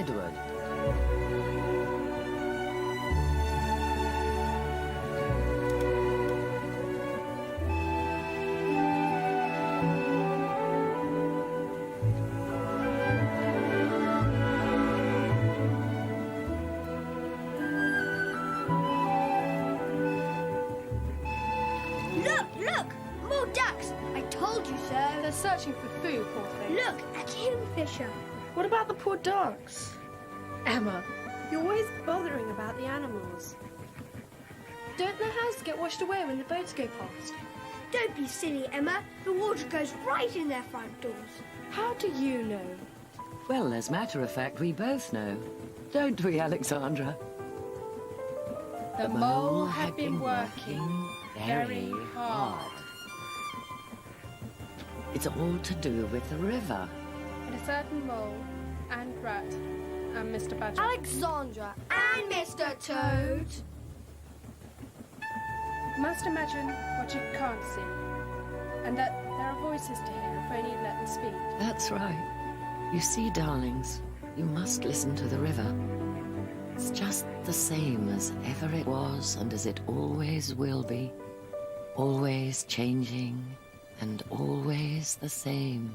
Edward. They're searching for food, poor things. Look, a kingfisher. What about the poor ducks? Emma, you're always bothering about the animals. Don't their houses get washed away when the boats go past? Don't be silly, Emma. The water goes right in their front doors. How do you know? Well, as a matter of fact, we both know. Don't we, Alexandra? The mole had been working very hard. It's all to do with the river. And a certain mole and rat and Mr. Badger. Alexandra and Mr. Toad. You must imagine what you can't see, and that there are voices to hear if only you let them speak. That's right. You see, darlings, you must listen to the river. It's just the same as ever it was and as it always will be. Always changing and always the same.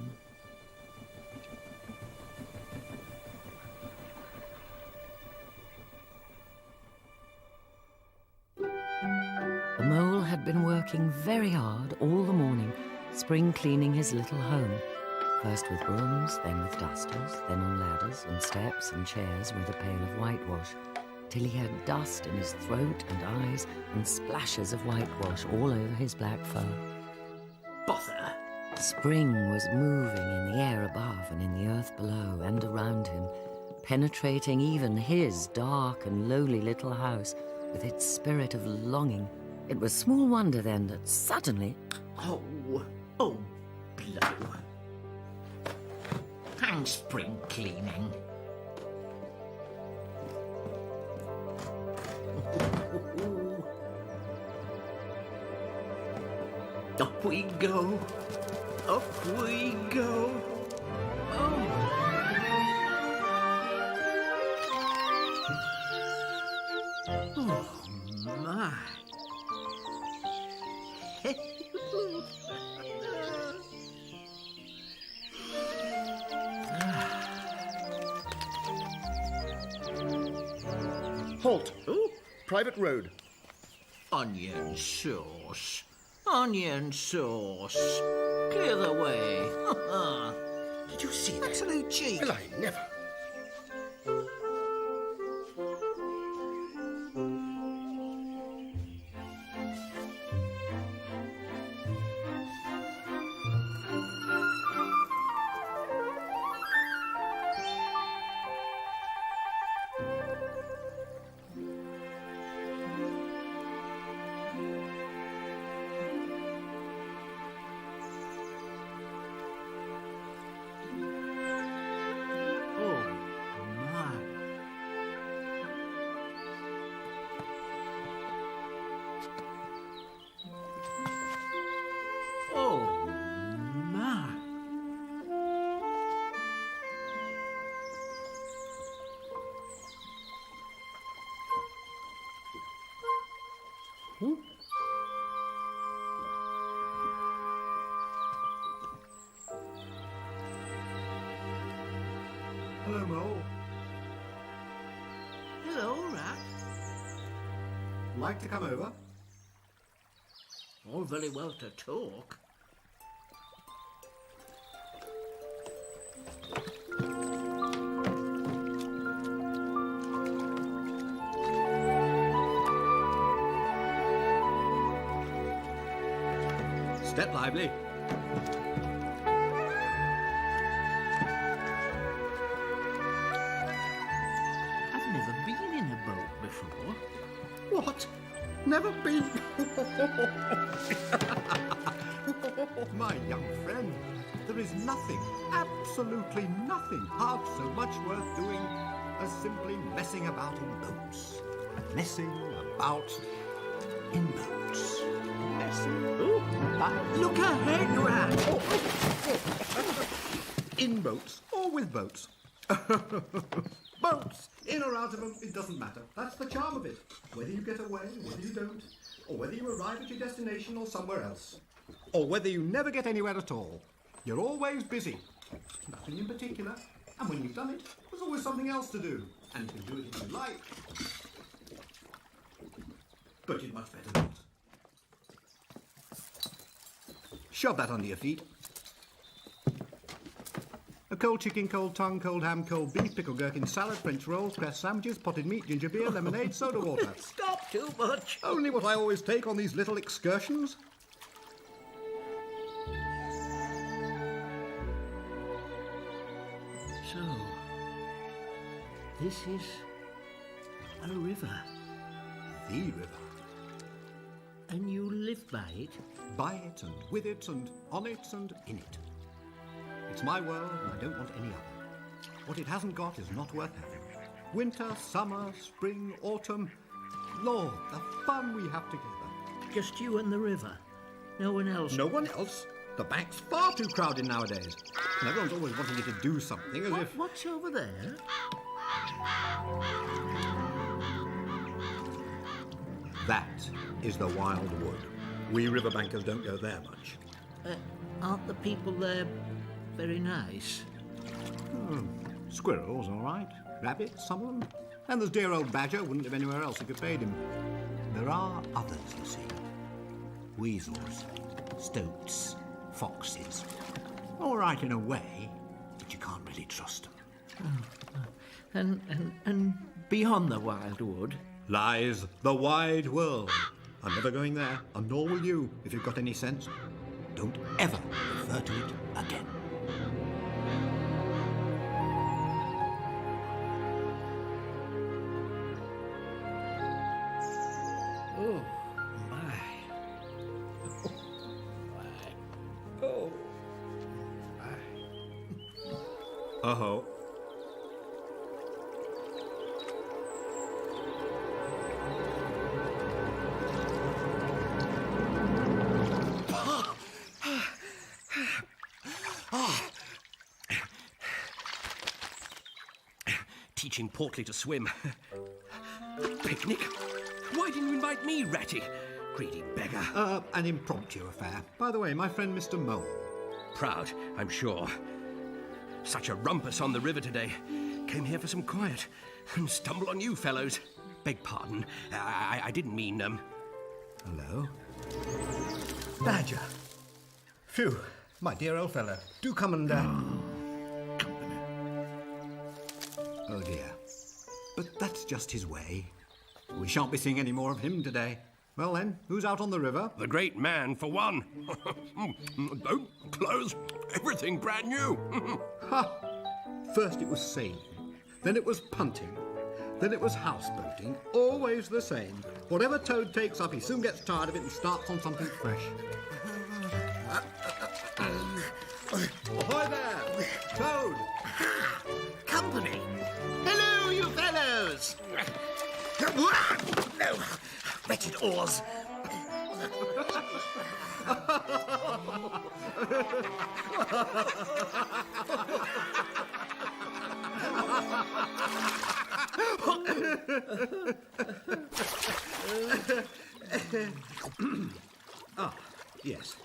The mole had been working very hard all the morning, spring cleaning his little home. First with brooms, then with dusters, then on ladders and steps and chairs with a pail of whitewash, till he had dust in his throat and eyes and splashes of whitewash all over his black fur. Bother! Spring was moving in the air above and in the earth below and around him, penetrating even his dark and lowly little house with its spirit of longing. It was small wonder then that suddenly... Oh, blow. Hang spring cleaning. Up we go. Up we go. Oh. Oh, my. Halt! Oh, private road. Onion sauce. Onion sauce. Clear the way. Did you see that? Absolute cheek. Well, I never. Hello, Mole. Hello, Rat. Like to come over? All very well to talk. Step lively. I've never been in a boat before. What? Never been? My young friend, there is nothing, absolutely nothing, half so much worth doing as simply messing about in boats. Messing about in boats. Look ahead, Rat. In boats or with boats. Boats! In or out of them, it doesn't matter. That's the charm of it. Whether you get away, whether you don't, or whether you arrive at your destination or somewhere else, or whether you never get anywhere at all, you're always busy. Nothing in particular. And when you've done it, there's always something else to do. And you can do it if you like. But you'd much better not. Shove that under your feet. A cold chicken, cold tongue, cold ham, cold beef, pickled gherkin, salad, French rolls, cress sandwiches, potted meat, ginger beer, lemonade, soda water. Stop too much. Only what I always take on these little excursions. So, this is a river, The river. and you live by it? By it and with it and on it and in it. It's my world and I don't want any other. What it hasn't got is not worth having. Winter, summer, spring, autumn. Lord, the fun we have together. Just you and the river? No one else? No one else. The bank's far too crowded nowadays. And everyone's always wanting you to do something as if... What's over there? That is the wild wood. We riverbankers don't go there much. Aren't the people there very nice? Squirrels, all right. Rabbits, some of them. And there's dear old Badger, wouldn't live anywhere else if you paid him. There are others, you see. Weasels, stoats, foxes. All right in a way, but you can't really trust them. And beyond the wild wood? Lies the wide world. I'm never going there, and nor will you, if you've got any sense. Don't ever refer to it again. Oh, my. Oh, my. Uh-oh. Teaching Portly to swim. A picnic? Why didn't you invite me, Ratty? Greedy beggar. An impromptu affair. By the way, my friend Mr. Mole. Proud, I'm sure. Such a rumpus on the river today. Came here for some quiet and stumbled on you fellows. Beg pardon. I didn't mean... Hello? Badger. Phew, my dear old fellow. Do come and... Oh dear. But that's just his way. We shan't be seeing any more of him today. Well then, who's out on the river? The great man, for one. Boat, clothes, everything brand new. Ha! First it was sailing, then it was punting, then it was houseboating. Always the same. Whatever Toad takes up, he soon gets tired of it and starts on something fresh. Ahoy there! Toad! Company! Hello, you fellows! No! Wretched oars! Ah, yes.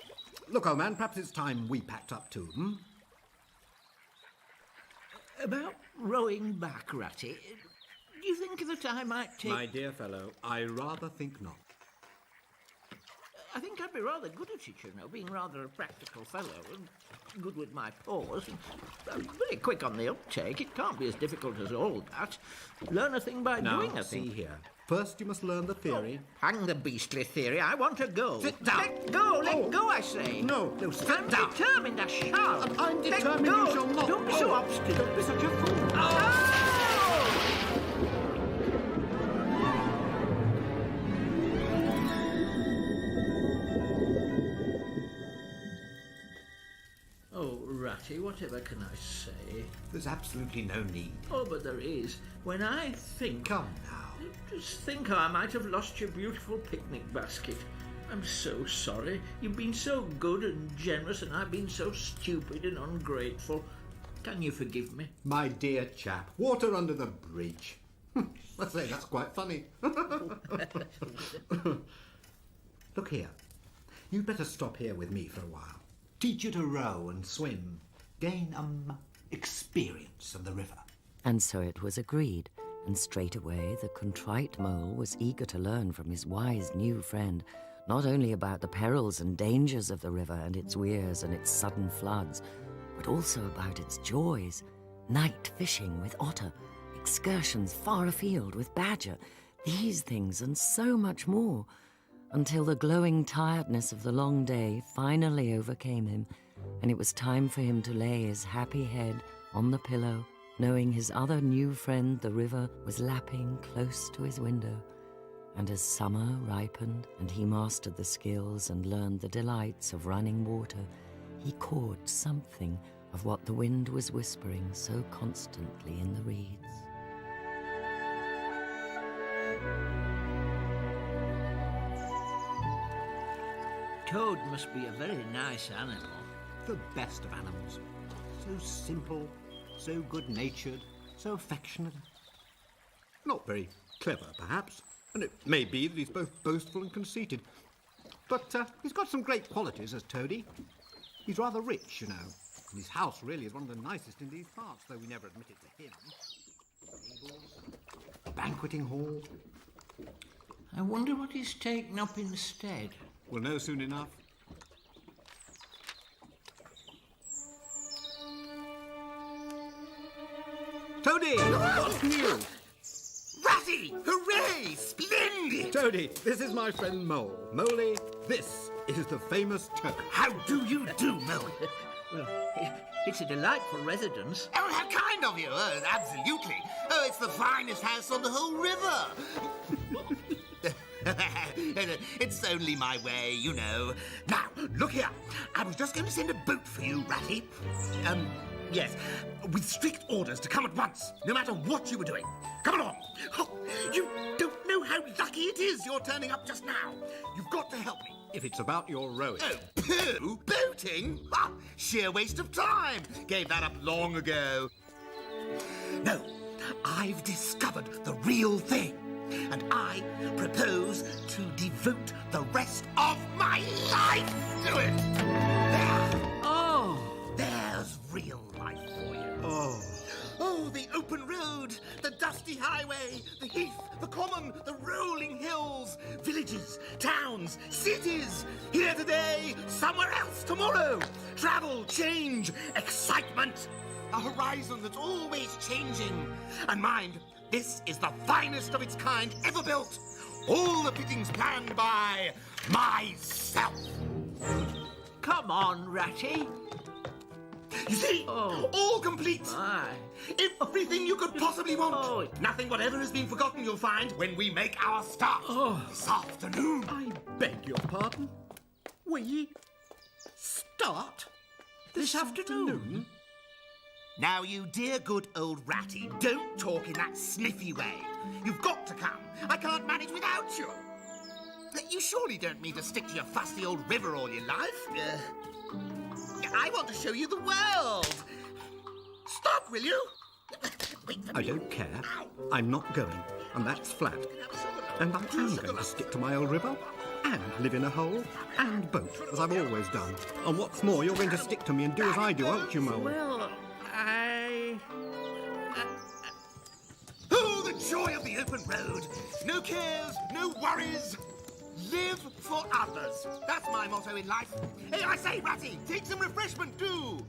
Look, old man, perhaps it's time we packed up too, hmm? About rowing back, Ratty, do you think that I might take... My dear fellow, I rather think not. I think I'd be rather good at it, you know, being rather a practical fellow and good with my paws. And very quick on the uptake. It can't be as difficult as all that. Learn a thing by doing a thing. See here. First you must learn the theory. Hang the beastly theory. I want to go. Sit down. Let go, I say. No, sit I'm down. determined I shall. And I'm Let determined go. you shall not. Don't be so obstinate. Don't be such a fool. Oh, Ratty, whatever can I say? There's absolutely no need. Oh, but there is. When I think... Come now. Just think how I might have lost your beautiful picnic basket. I'm so sorry. You've been so good and generous, and I've been so stupid and ungrateful. Can you forgive me? My dear chap, water under the bridge. I say, that's quite funny. Look here. You'd better stop here with me for a while. Teach you to row and swim. Gain, experience of the river. And so it was agreed, and straight away the contrite mole was eager to learn from his wise new friend, not only about the perils and dangers of the river and its weirs and its sudden floods, but also about its joys. Night fishing with otter, excursions far afield with badger, these things and so much more, until the glowing tiredness of the long day finally overcame him, and it was time for him to lay his happy head on the pillow, knowing his other new friend, the river, was lapping close to his window. And as summer ripened and he mastered the skills and learned the delights of running water, he caught something of what the wind was whispering so constantly in the reeds. Toad must be a very nice animal. The best of animals. So simple, so good-natured, so affectionate. Not very clever, perhaps, and it may be that he's both boastful and conceited. But he's got some great qualities as Toady. He's rather rich, you know, and his house really is one of the nicest in these parts, though we never admit it to him. Tables, banqueting hall. I wonder what he's taken up instead. We'll know soon enough. Toady! What's new? Ratty! Hooray! Splendid! Toady, this is my friend Mole. Moley, this is the famous Toad. How do you do, Mole? Well, it's a delightful residence. Oh, how kind of you! Oh, absolutely. Oh, it's the finest house on the whole river. It's only my way, you know. Now, look here. I was just going to send a boat for you, Ratty. Yes, with strict orders to come at once, no matter what you were doing. Come along. Oh, you don't know how lucky it is you're turning up just now. You've got to help me. If it's about your rowing. Oh, pooh! Boating? Ah, sheer waste of time. Gave that up long ago. No, I've discovered the real thing. And I propose to devote the rest of my life to it. There. Oh! There's real life for you. Oh. Oh, the open road, the dusty highway, the heath, the common, the rolling hills, villages, towns, cities. Here today, somewhere else tomorrow. Travel, change, excitement. A horizon that's always changing. And mind, this is the finest of its kind ever built. All the fittings planned by myself. Come on, Ratty. You see? Oh. All complete. My. Everything you could possibly want. Oh. Nothing whatever has been forgotten you'll find when we make our start this afternoon. I beg your pardon? We start This afternoon? Now, you dear good old Ratty, don't talk in that sniffy way. You've got to come. I can't manage without you. You surely don't mean to stick to your fussy old river all your life. I want to show you the world. Stop, will you? Wait for I me. don't care. Ow. I'm not going, and that's flat. And I am going to stick to my old river, and live in a hole, and boat, as I've always done. And what's more, you're going to stick to me and do as I do, aren't you, Mole? Well, Oh, the joy of the open road. No cares, no worries. Live for others. That's my motto in life. Hey, I say, Ratty, take some refreshment too.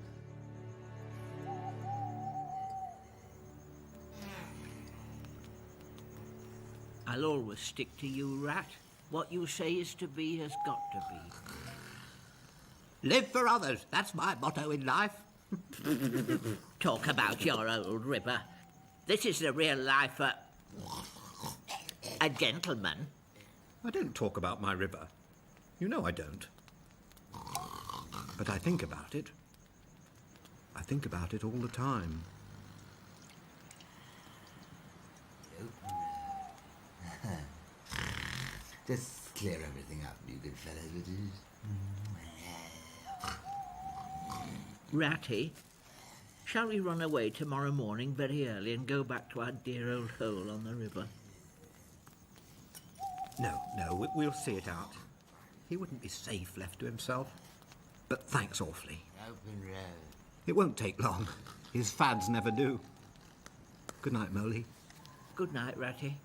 I'll always stick to you, Rat. What you say is to be has got to be. Live for others. That's my motto in life. Talk about your old river. This is the real life a gentleman. I don't talk about my river. You know I don't. But I think about it. I think about it all the time. Just clear everything up, you good fellows, would you? Ratty, Shall we run away tomorrow morning very early and go back to our dear old hole on the river? No, we'll see it out. He wouldn't be safe left to himself. But thanks awfully. Open road. It won't take long. His fads never do. Good night, Moley. Good night, Ratty.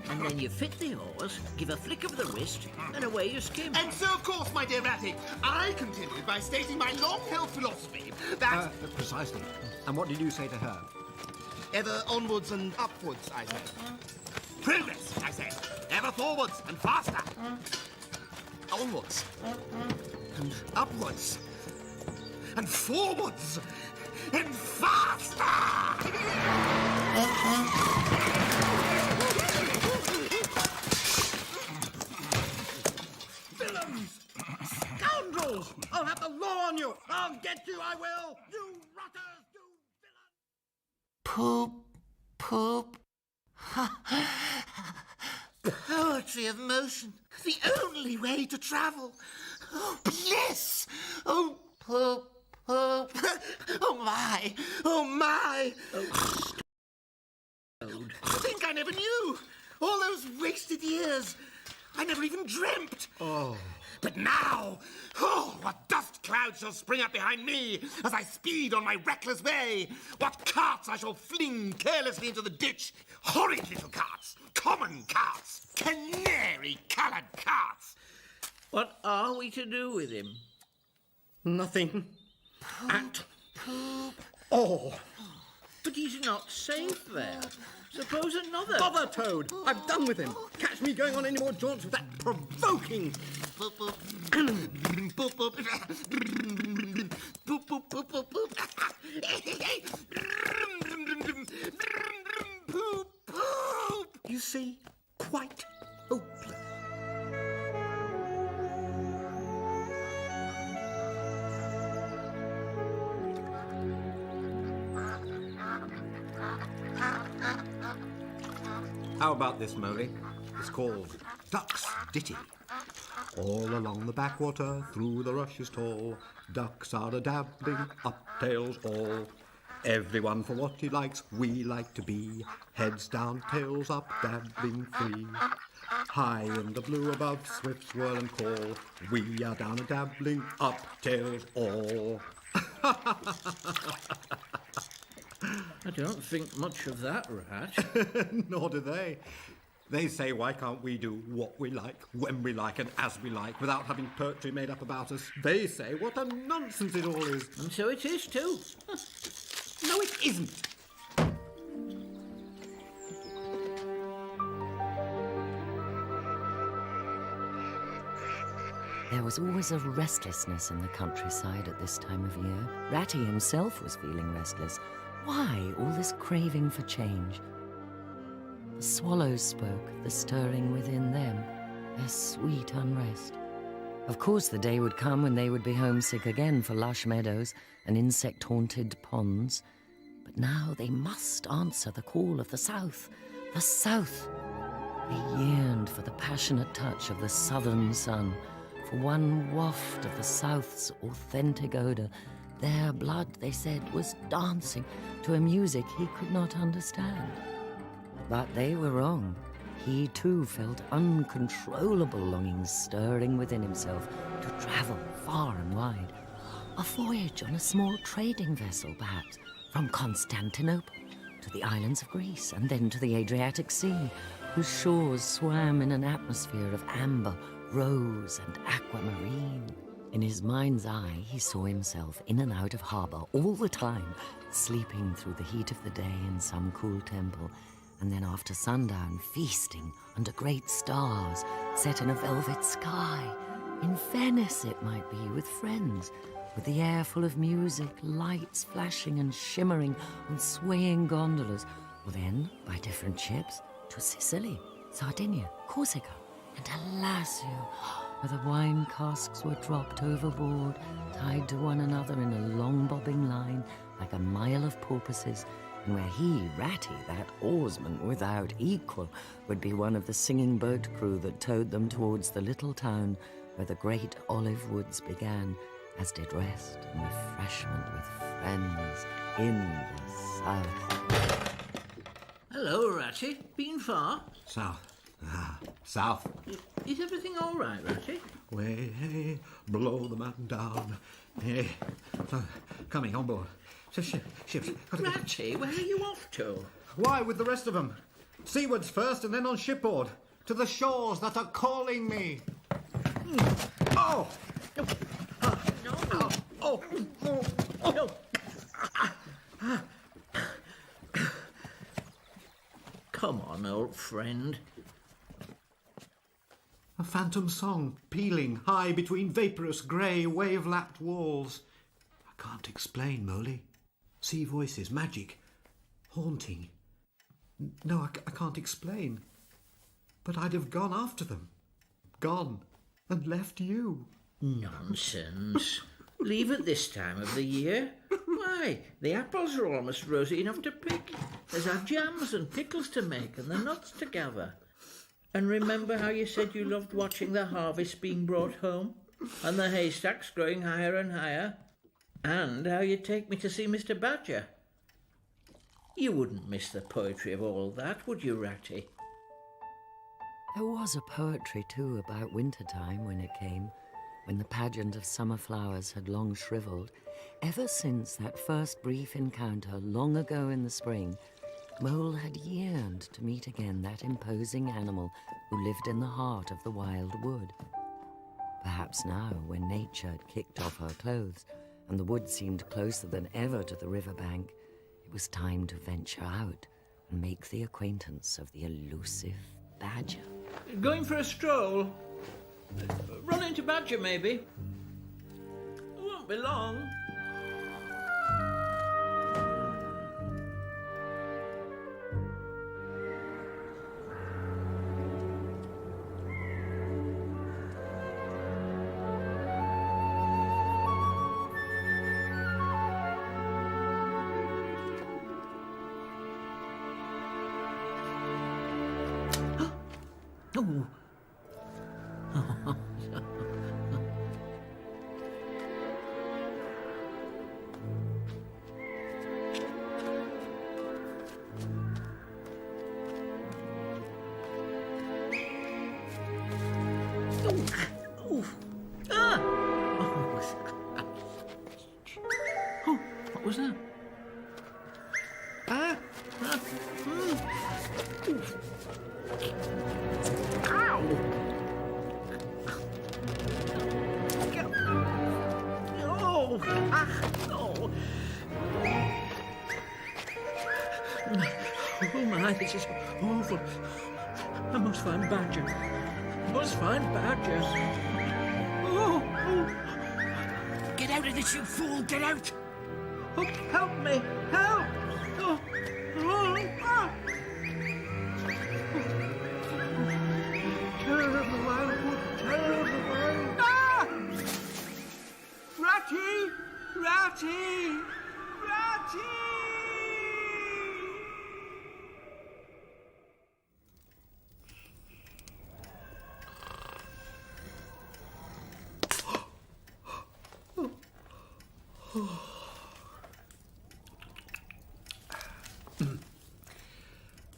And then you fit the oars, give a flick of the wrist, and away you skim. And so, of course, my dear Ratty, I continued by stating my long-held philosophy that... Precisely. And what did you say to her? Ever onwards and upwards, I said. Progress, I said. Ever forwards and faster. Onwards. And upwards. And forwards. And faster! Villains! Scoundrels! I'll have the law on you! I'll get you, I will! You rotters! You villains! Poop, poop. Poetry of motion. The only way to travel. Oh, bliss! Oh, poop, poop. Oh, my. Oh, my. I think I never knew. All those wasted years. I never even dreamt. Oh. But now, oh, what dust clouds shall spring up behind me as I speed on my reckless way. What carts I shall fling carelessly into the ditch. Horrid little carts, common carts, canary-coloured carts. What are we to do with him? Nothing. Poop, At poop. all. But he's not safe there. Suppose another... Bother, Toad! I'm done with him. Catch me going on any more jaunts with that provoking... Poop, poop. Poop, poop. Poop, poop, poop, poop, poop. Poop, poop. You see, quite hopeless. How about this, Moley? It's called Duck's Ditty. All along the backwater, through the rushes tall, ducks are a-dabbling, up tails all. Everyone for what he likes, we like to be, heads down, tails up, dabbling free. High in the blue above, swift swirl and call, we are down a-dabbling, up tails all. I don't think much of that, Rat. Nor do they. They say, why can't we do what we like, when we like, and as we like, without having poetry made up about us? They say, what a nonsense it all is. And so it is, too. No, it isn't. There was always a restlessness in the countryside at this time of year. Ratty himself was feeling restless. Why all this craving for change? The swallows spoke, the stirring within them, their sweet unrest. Of course, the day would come when they would be homesick again for lush meadows and insect-haunted ponds. But now they must answer the call of the South. The South! They yearned for the passionate touch of the southern sun, for one waft of the South's authentic odour. Their blood, they said, was dancing to a music he could not understand. But they were wrong. He too felt uncontrollable longings stirring within himself to travel far and wide. A voyage on a small trading vessel, perhaps, from Constantinople to the islands of Greece and then to the Adriatic Sea, whose shores swam in an atmosphere of amber, rose and aquamarine. In his mind's eye, he saw himself in and out of harbour all the time, sleeping through the heat of the day in some cool temple, and then after sundown feasting under great stars set in a velvet sky. In Venice, it might be, with friends, with the air full of music, lights flashing and shimmering on swaying gondolas, or then, by different ships, to Sicily, Sardinia, Corsica, and Alassio, where the wine casks were dropped overboard, tied to one another in a long bobbing line, like a mile of porpoises, and where he, Ratty, that oarsman without equal, would be one of the singing boat crew that towed them towards the little town where the great olive woods began, as did rest and refreshment with friends in the south. Hello, Ratty. Been far? South. South. Is everything all right, Ratty? Way below the mountain down. Hey, coming on board. Ships. Ratty, where are you off to? Why, with the rest of them? Seawards first and then on shipboard. To the shores that are calling me. Oh! No. Come on, old friend. A phantom song, pealing high between vaporous grey, wave-lapped walls. I can't explain, Molly. Sea voices, magic, haunting. No, I can't explain. But I'd have gone after them. Gone and left you. Nonsense. Leave at this time of the year? Why, the apples are almost rosy enough to pick. There's our jams and pickles to make and the nuts to gather. And remember how you said you loved watching the harvest being brought home? And the haystacks growing higher and higher? And how you'd take me to see Mr. Badger? You wouldn't miss the poetry of all that, would you, Ratty? There was a poetry, too, about wintertime when it came, when the pageant of summer flowers had long shriveled. Ever since that first brief encounter long ago in the spring, Mole had yearned to meet again that imposing animal who lived in the heart of the wild wood. Perhaps now, when nature had kicked off her clothes and the wood seemed closer than ever to the riverbank, it was time to venture out and make the acquaintance of the elusive badger. Going for a stroll? Run into Badger, maybe? It won't be long. What was that? Ow! Oh! Oh! Oh my, this is awful. I must find Badger. Oh! Get out of this, you fool! Get out! Oh, help me! Help! Oh! Terrible wildwood! Terrible wildwood! Ah! Ratty! Ratty! Ratty!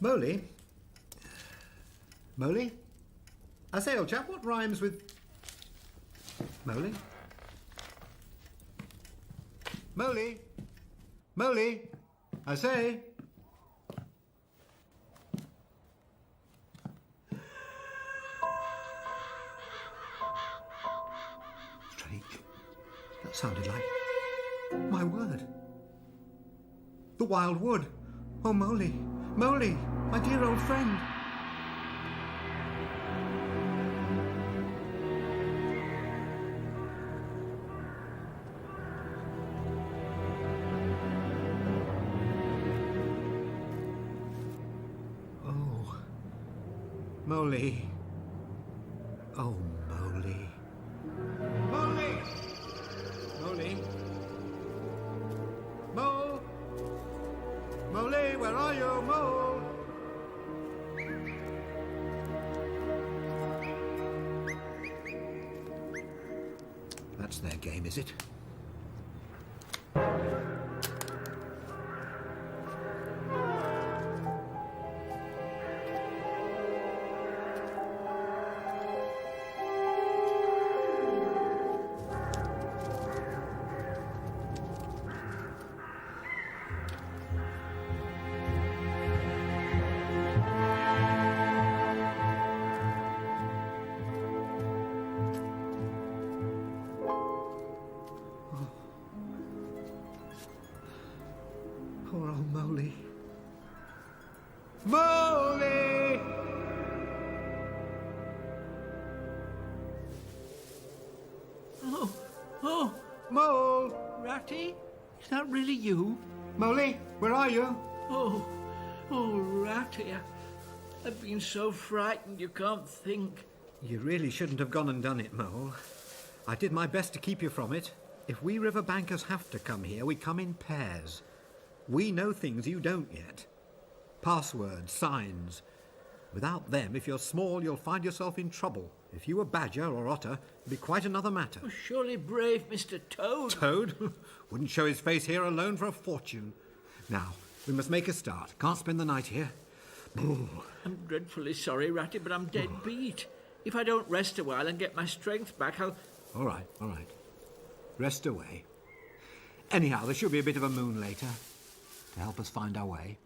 Moley? Moley? I say, old chap, what rhymes with... Moley? Moley? Moley? I say... Strange. That sounded like... my word. The wild wood. Oh, Moley. Moley, my dear old friend. Oh, Moley. Oh, Moley. Moley! Moley! Moley! Hiya, Mole! That's their game, is it? Poor old Moley. Moley! Oh, Mole! Ratty? Is that really you? Moley, where are you? Oh, Ratty, I've been so frightened you can't think. You really shouldn't have gone and done it, Mole. I did my best to keep you from it. If we river bankers have to come here, we come in pairs. We know things you don't yet. Passwords, signs. Without them, if you're small, you'll find yourself in trouble. If you were badger or otter, it'd be quite another matter. Oh, surely brave Mr. Toad. Toad? Wouldn't show his face here alone for a fortune. Now, we must make a start. Can't spend the night here. Ooh. I'm dreadfully sorry, Ratty, but I'm dead beat. If I don't rest a while and get my strength back, I'll... All right. Rest away. Anyhow, there should be a bit of a moon later to help us find our way.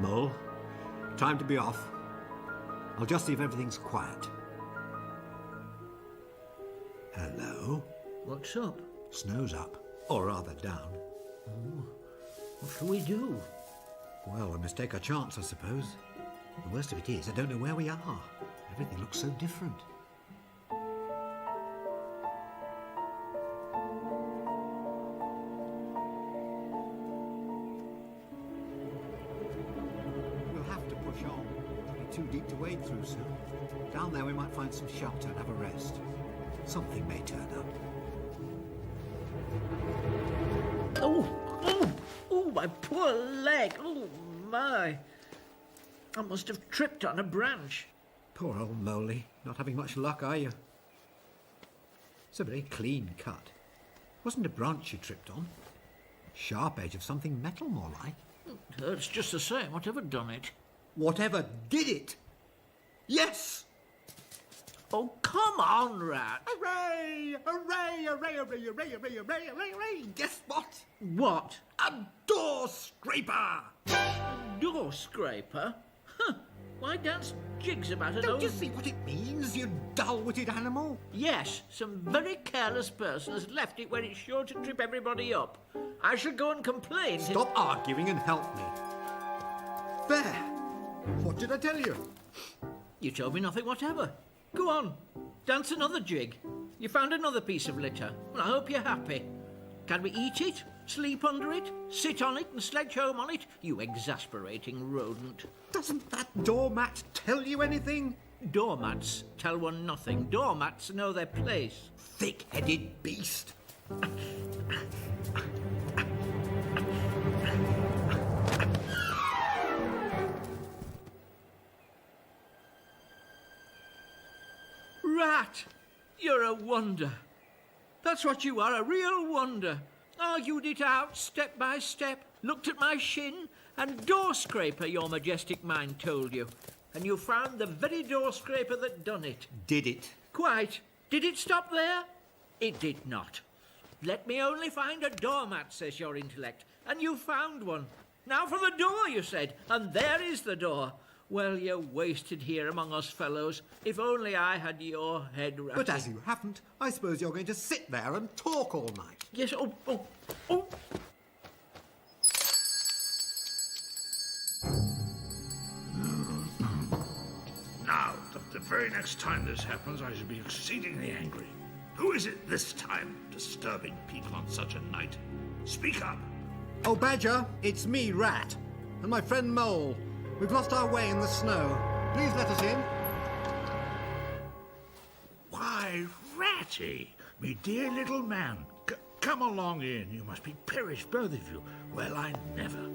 Mole, time to be off. I'll just see if everything's quiet. Hello? What's up? Snow's up, or rather down. Oh, what shall we do? Well, we must take our chance, I suppose. The worst of it is, I don't know where we are. Everything looks so different. We'll have to push on. It'll be too deep to wade through soon. Down there we might find some shelter and have a rest. Something may turn up. Oh, my poor leg. Oh, my. I must have tripped on a branch. Poor old Moley. Not having much luck, are you? It's a very clean cut. Wasn't a branch you tripped on. Sharp edge of something metal, more like. It hurts just the same, whatever done it. Whatever did it? Yes! Oh, come on, Rat. Hooray! Hooray! Hooray! Hooray! Hooray! Hooray! Hooray! Hooray! Hooray! Guess what? What? A door scraper! Door scraper? Huh. Why dance jigs about an Don't old... you see what it means, you dull-witted animal? Yes, some very careless person has left it where it's sure to trip everybody up. I shall go and complain to... Stop arguing and help me. There! What did I tell you? You told me nothing whatever. Go on, dance another jig. You found another piece of litter. Well, I hope you're happy. Can we eat it, sleep under it, sit on it and sledge home on it? You exasperating rodent. Doesn't that doormat tell you anything? Doormats tell one nothing. Doormats know their place. Thick-headed beast. Rat, you're a wonder. That's what you are, a real wonder. Argued it out step by step, looked at my shin, and door scraper, your majestic mind told you. And you found the very door scraper that done it. Did it? Quite. Did it stop there? It did not. Let me only find a doormat, says your intellect, and you found one. Now for the door, you said, and there is the door. Well, you're wasted here among us fellows. If only I had your head, Ratty. But as you haven't, I suppose you're going to sit there and talk all night. Yes, oh. very next time this happens, I shall be exceedingly angry. Who is it this time, disturbing people on such a night? Speak up. Oh, Badger, it's me, Rat, and my friend Mole. We've lost our way in the snow. Please let us in. Why, Ratty, me dear little man, come along in. You must be perished, both of you. Well, I never.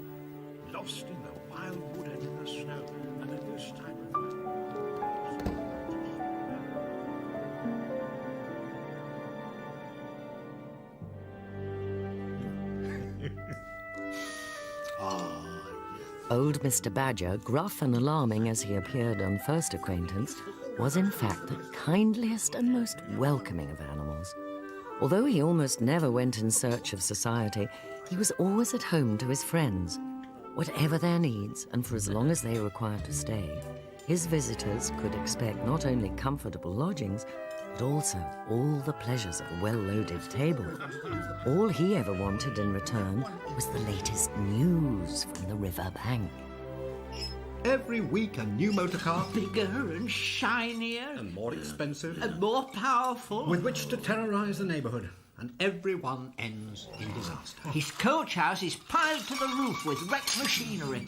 Lost in the wild wood and in the snow, and at this time of night. Old Mr. Badger, gruff and alarming as he appeared on first acquaintance, was in fact the kindliest and most welcoming of animals. Although he almost never went in search of society, he was always at home to his friends. Whatever their needs, and for as long as they required to stay, his visitors could expect not only comfortable lodgings, but also all the pleasures of a well-loaded table. All he ever wanted in return was the latest news from the river bank. Every week a new motor car. Bigger and shinier. And more expensive. And more powerful. With which to terrorise the neighbourhood. And everyone ends in disaster. His coach house is piled to the roof with wrecked machinery.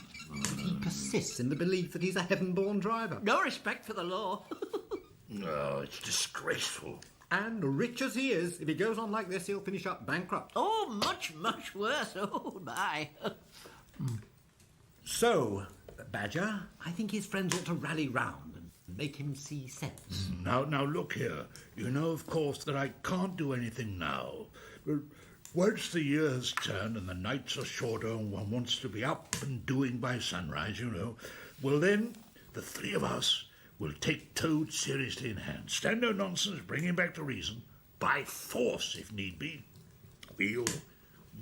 He persists in the belief that he's a heaven-born driver. No respect for the law. No, it's disgraceful. And rich as he is, if he goes on like this, he'll finish up bankrupt. Oh, much, much worse. Oh, my. So, Badger, I think his friends ought to rally round and make him see sense. Now, look here. You know, of course, that I can't do anything now. But once the year has turned and the nights are shorter and one wants to be up and doing by sunrise, you know, well, then, the three of us will take Toad seriously in hand. Stand no nonsense, bring him back to reason. By force, if need be. We'll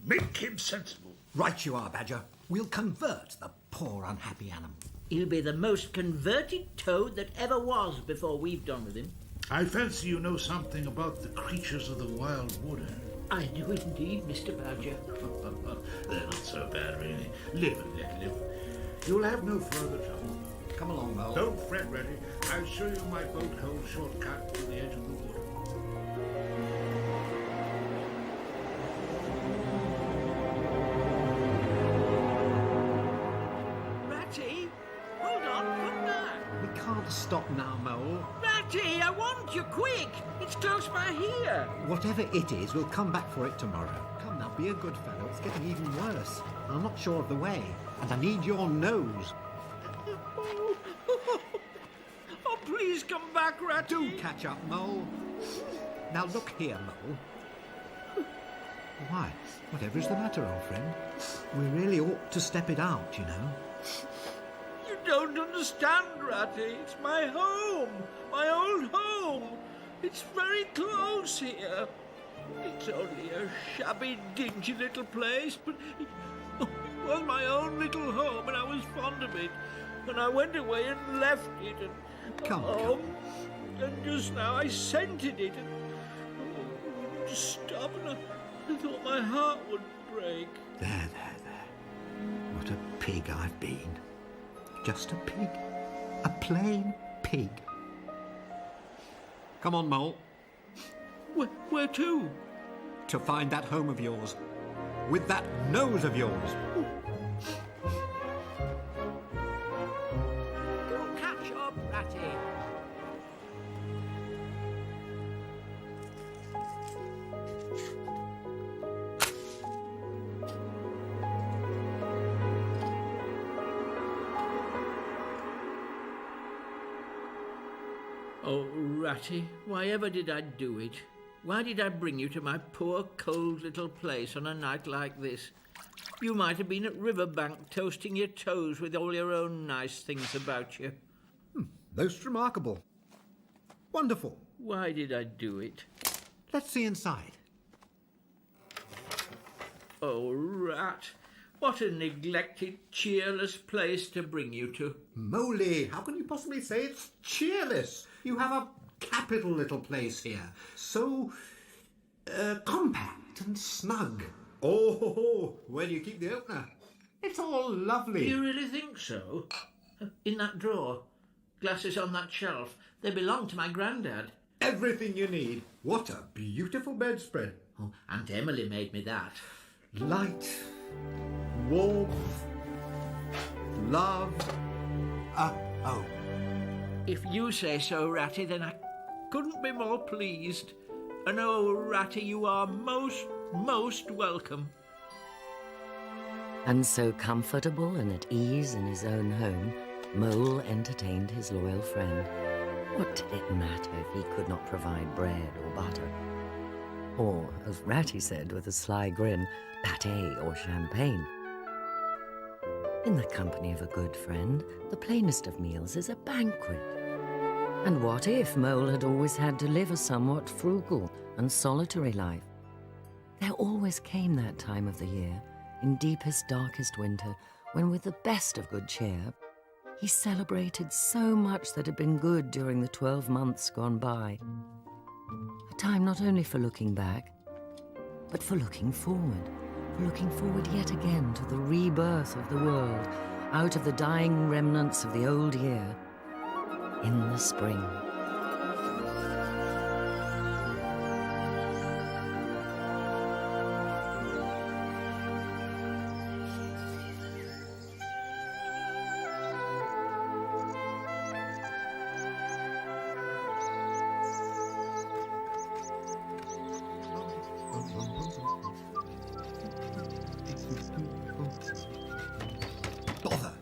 make him sensible. Right you are, Badger. We'll convert the poor, unhappy animal. He'll be the most converted toad that ever was before we've done with him. I fancy you know something about the creatures of the wild wood. I do indeed, Mr. Badger. They're not so bad, really. Live and let live. You'll have no further trouble. Come along, Mole. Don't fret, Reddy. I'll show you my boat hole shortcut to the edge of the wood. Ratty, hold on, come back. We can't stop now, Mole. Ratty, I want you, quick. It's close by here. Whatever it is, we'll come back for it tomorrow. Come now, be a good fellow. It's getting even worse. I'm not sure of the way, and I need your nose. Oh, please come back, Ratty. Do catch up, Mole. Now look here, Mole. Why? Whatever is the matter, old friend? We really ought to step it out, you know. You don't understand, Ratty. It's my home. My old home. It's very close here. It's only a shabby, dingy little place, but it was my own little home, and I was fond of it. And I went away and left it, and Come. and just now I scented it, and just stop, and I thought my heart would break. There. What a pig I've been. Just a pig. A plain pig. Come on, Mole. Where to? To find that home of yours. With that nose of yours. Go catch up, Ratty. Oh, Ratty, why ever did I do it? Why did I bring you to my poor, cold little place on a night like this? You might have been at Riverbank toasting your toes with all your own nice things about you. Most remarkable. Wonderful. Why did I do it? Let's see inside. Oh, Rat, what a neglected, cheerless place to bring you to. Moly, how can you possibly say it's cheerless? You have a capital little place here. So, compact and snug. Oh, where do you keep the opener? It's all lovely. Do you really think so? In that drawer? Glasses on that shelf? They belong to my granddad. Everything you need. What a beautiful bedspread. Oh, Aunt Emily made me that. Light, warmth, love. Oh. If you say so, Ratty, then I couldn't be more pleased. And oh, Ratty, you are most welcome. And so comfortable and at ease in his own home, Mole entertained his loyal friend. What did it matter if he could not provide bread or butter? Or, as Ratty said with a sly grin, pâté or champagne. In the company of a good friend, the plainest of meals is a banquet. And what if Mole had always had to live a somewhat frugal and solitary life? There always came that time of the year, in deepest, darkest winter, when with the best of good cheer, he celebrated so much that had been good during the 12 months gone by. A time not only for looking back, but for looking forward yet again to the rebirth of the world, out of the dying remnants of the old year, in the spring. Bother.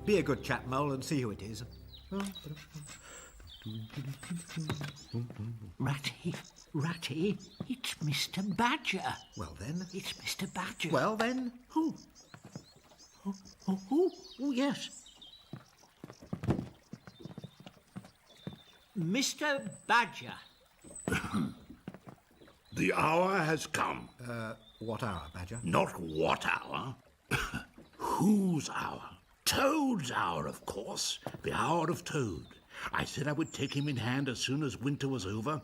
Be a good chap, Mole, and see who it is. Ratty, it's Mr. Badger. Well, then. It's Mr. Badger. Well, then. Who? Oh, yes. Mr. Badger. The hour has come. What hour, Badger? Not what hour. Whose hour? Toad's hour, of course. The hour of Toad. I said I would take him in hand as soon as winter was over.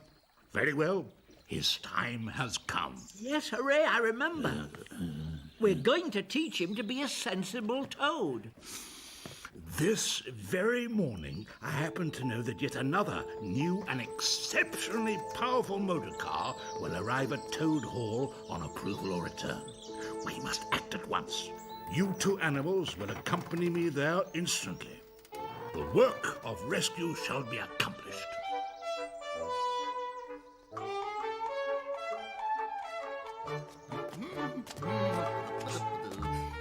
Very well. His time has come. Yes, hooray, I remember. We're going to teach him to be a sensible toad. This very morning, I happen to know that yet another new and exceptionally powerful motor car will arrive at Toad Hall on approval or return. We must act at once. You two animals will accompany me there instantly. The work of rescue shall be accomplished.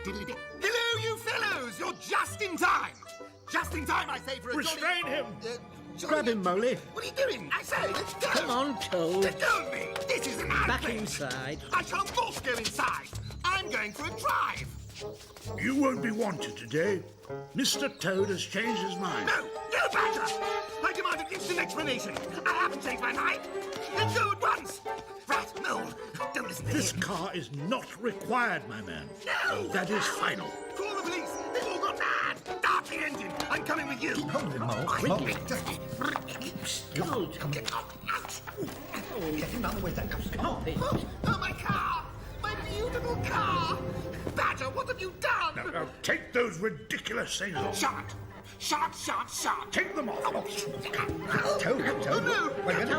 Hello, you fellows! You're just in time! Just in time, I say, for a Restrain jolly... him! Grab him, Moley. What are you doing? I say, let's go! Come on, Toad. Let go of me! This is an Back outrage! inside. I shall not go inside! I'm going for a drive! You won't be wanted today. Mr. Toad has changed his mind. No, Badger! I demand an instant explanation! I haven't changed my mind! Let go at once! Rat, Mole, don't listen to This him! car is not required, my man. No! That is final. Call the police! They've all gone mad! Start the engine! I'm coming with you! Keep hold of him, Mole. Quickly! Toad. Get out! Get him out of the way, then. Come on. Oh, my car! My beautiful car! Badger, what have you done? Now, take those ridiculous things off. Shot! Take them off. Toad. Oh, no! Wait, let go,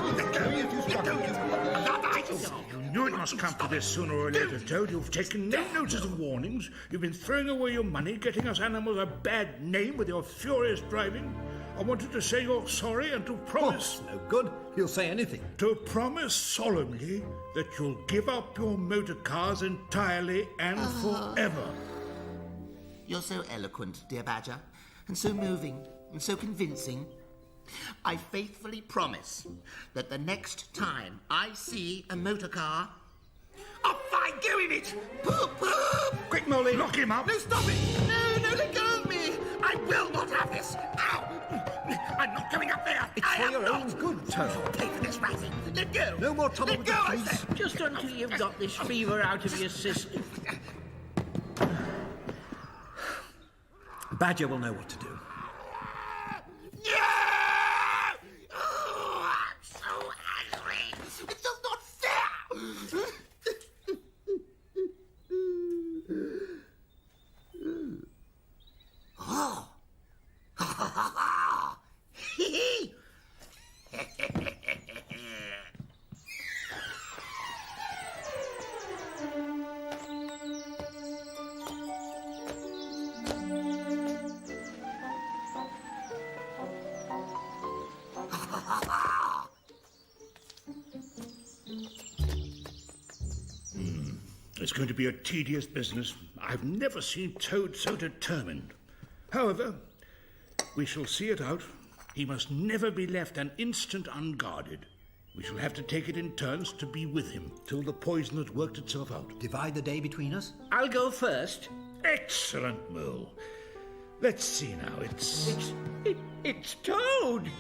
You knew it must come to this sooner or later, Toad. You've taken no notice of warnings. You've been throwing away your money, getting us animals a bad name with your furious driving. I wanted to say you're sorry and to promise... No good. He'll say anything. To promise solemnly that you'll give up your motor cars entirely and forever. You're so eloquent, dear Badger, and so moving, and so convincing. I faithfully promise that the next time I see a motor car, off I go in it! Poop, poop! Quick, Moley. Lock him up. No, stop it! No, let go of me! I will not have this! Ow! I'm not going up there! It's for your own good, Toad. Pay for this, Ratty! Let go! No more trouble Let with go, the I police. said! Just until you've got this fever out of your system. Badger will know what to do. No! Oh, I'm so angry! It's just not fair! Oh! It's going to be a tedious business. I've never seen Toad so determined. However, we shall see it out. He must never be left an instant unguarded. We shall have to take it in turns to be with him till the poison has worked itself out. Divide the day between us? I'll go first. Excellent, Mole. Let's see now. It's Toad.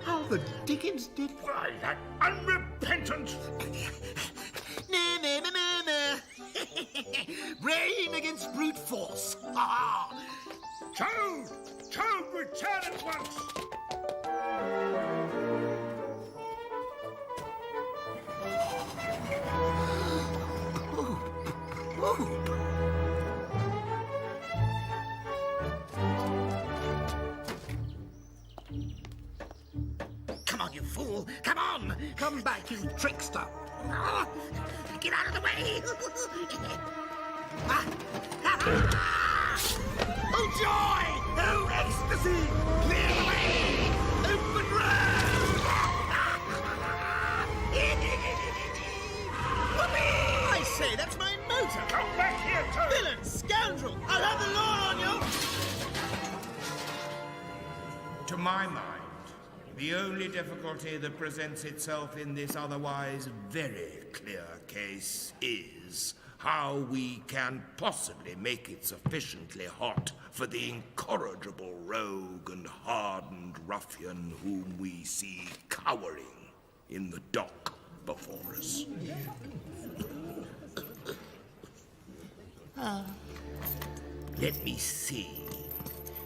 How the dickens did... Why, that unrepentant... Na na na na na. Brain against brute force. Ha! Toad! Toad, return at once! Come on, you fool! Come on! Come back, you trickster! Ah, get out of the way! Oh, joy! Oh, ecstasy! Clear the way! Open road! Whoopee! I say, that's my motor! Come back here, Toad! Villain! Scoundrel! I'll have the law on you! To my mind, the only difficulty that presents itself in this otherwise very clear case is how we can possibly make it sufficiently hot for the incorrigible rogue and hardened ruffian whom we see cowering in the dock before us. Let me see.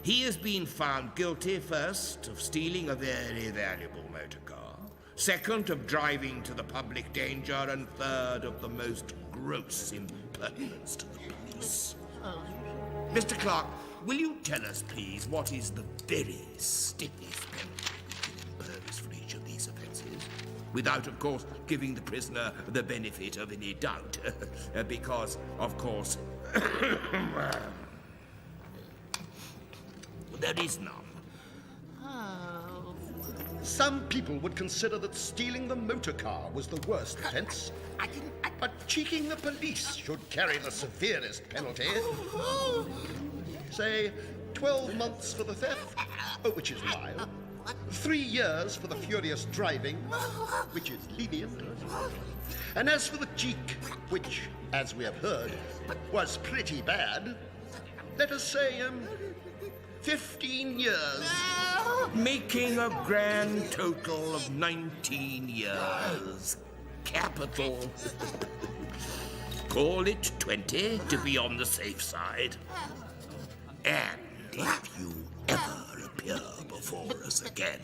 He has been found guilty, first, of stealing a very valuable motor car, second, of driving to the public danger, and third, of the most gross impertinence to the police. Mr. Clark, will you tell us, please, what is the very stiffest penalty imposed for each of these offences? Without, of course, giving the prisoner the benefit of any doubt, because, of course... there is none. Some people would consider that stealing the motor car was the worst offence. But cheeking the police should carry the severest penalty. Say, 12 months for the theft, which is mild. 3 years for the furious driving, which is lenient. And as for the cheek, which, as we have heard, was pretty bad, let us say, 15 years. Making a grand total of 19 years. Capital. Call it 20 to be on the safe side. And if you ever appear before us again,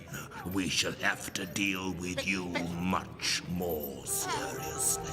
we shall have to deal with you much more seriously.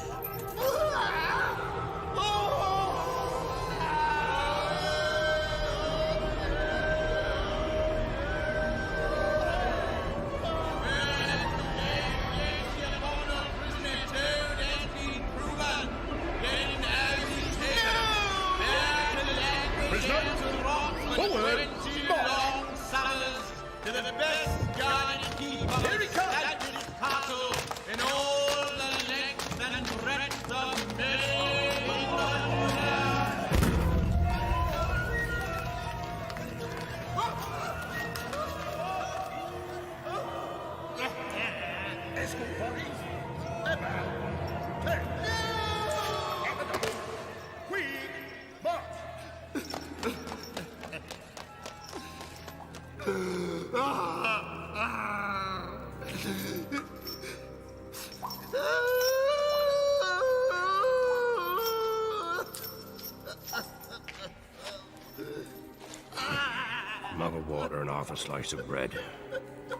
Mug of water and half a slice of bread.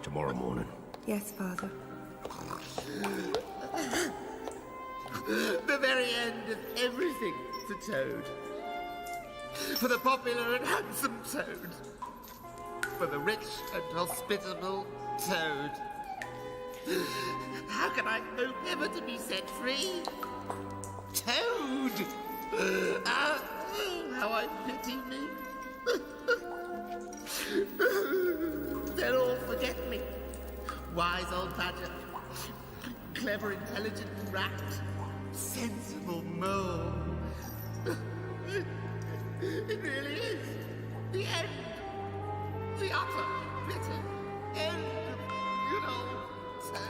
Tomorrow morning. Yes, Father. The very end of everything for Toad. For the popular and handsome Toad. For the rich and hospitable Toad. How can I hope ever to be set free? Toad! How I pity me. They'll all forget me. Wise old badger. Clever, intelligent rat. Sensible mole. It really is the end. The utter, bitter end of good old Toad.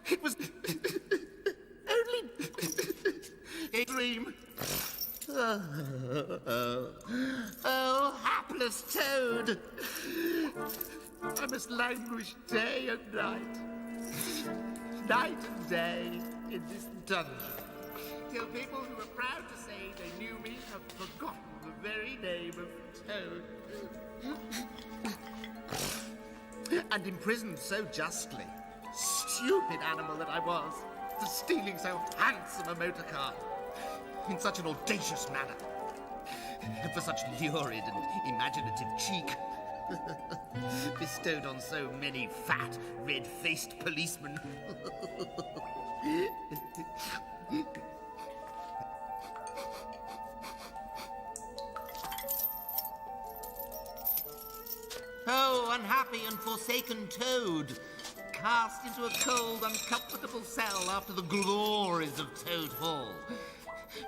It was only a dream. Oh, hapless Toad. I must languish day and night and day in this dungeon, till people who are proud to say they knew me have forgotten the very name of Toad. And imprisoned so justly. Stupid animal that I was, for stealing so handsome a motor car in such an audacious manner, and for such lurid and imaginative cheek bestowed on so many fat, red-faced policemen. Oh, unhappy and forsaken Toad, cast into a cold, uncomfortable cell after the glories of Toad Hall.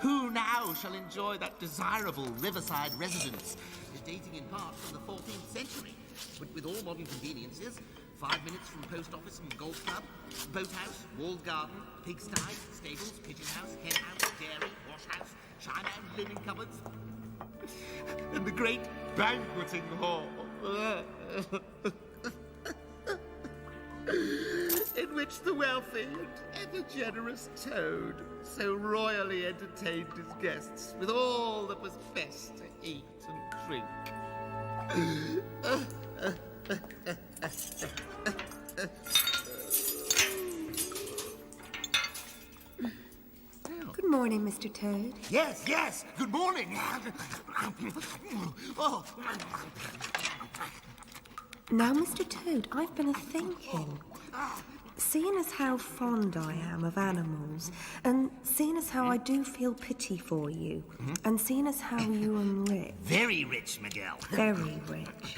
Who now shall enjoy that desirable riverside residence, dating in part from the 14th century, but with all modern conveniences, 5 minutes from post office and golf club, boathouse, walled garden, pigsty, stables, pigeon house, hen house, dairy, wash house, china and linen cupboards, and the great banqueting hall. In which the wealthy and ever-generous Toad so royally entertained his guests with all that was best to eat and drink. Good morning, Mr. Toad. Yes, yes, good morning. Oh. Now, Mr. Toad, I've been a-thinking. Seeing as how fond I am of animals, and seeing as how I do feel pity for you, and seeing as how you are rich... Very rich, Miguel. Very rich.